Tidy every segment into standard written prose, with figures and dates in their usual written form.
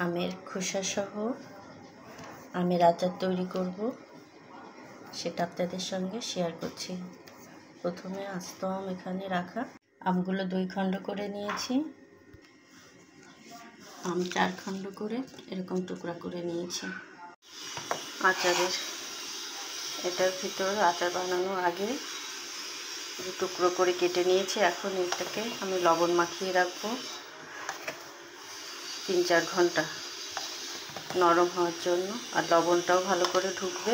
আমের খোসা সহ আমের আচার তৈরি করব, সেটা আপনাদের সঙ্গে শেয়ার করছি। প্রথমে আস্ত আম এখানে রাখা, আমগুলো 2 খণ্ড করে নিয়েছি, আম 4 খণ্ড করে এরকম টুকরা করে নিয়েছি। এটার ভিতর আচার বানানোর আগে টুকরো করে কেটে নিয়েছি। এখন এটাকে আমি লবণ মাখিয়ে রাখবো 3-4 ঘন্টা নরম হওয়ার জন্য, আর লবণটাও ভালো করে ঢুকবে।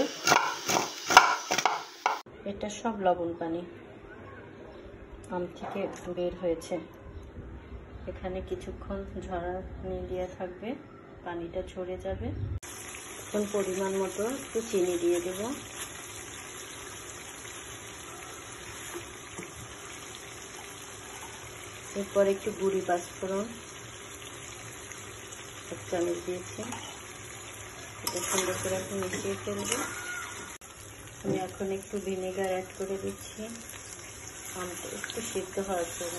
এটা সব লবণ পানি আম থেকে বের হয়েছে। এখানে কিছুক্ষণ ঝরা দিয়ে থাকবে, পানিটা ঝরে যাবে। এখন পরিমাণ মতো একটু চিনি দিয়ে দেব। এরপর একটু গুঁড়ি পাঁচফোড়ন 1 চামচ দিয়েছি। এটা সুন্দর করে এখন মিশিয়ে ফেলবো। আমি এখন একটু ভিনেগার অ্যাড করে দিচ্ছি আমটা একটু সিদ্ধ হওয়ার জন্য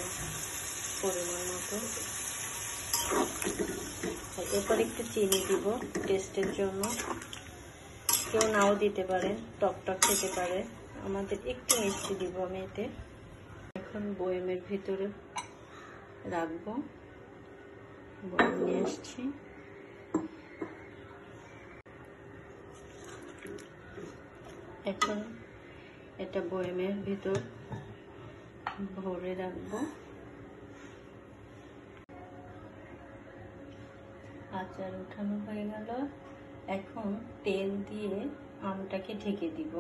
পরিমাণ মতো। এরপর একটু চিনি দিব টেস্টের জন্য, কেউ নাও দিতে পারেন, টক টক খেতে পারে। আমাদের একটু মিষ্টি দিব আমি এতে। এখন বয়মের ভিতরে রাখবো, বয়ম নিয়ে আসছি। এখন এটা বয়মের ভিতর ভরে রাখবো। আচার উঠানো হয়ে গেল। এখন তেল দিয়ে আমটাকে ঢেকে দিব।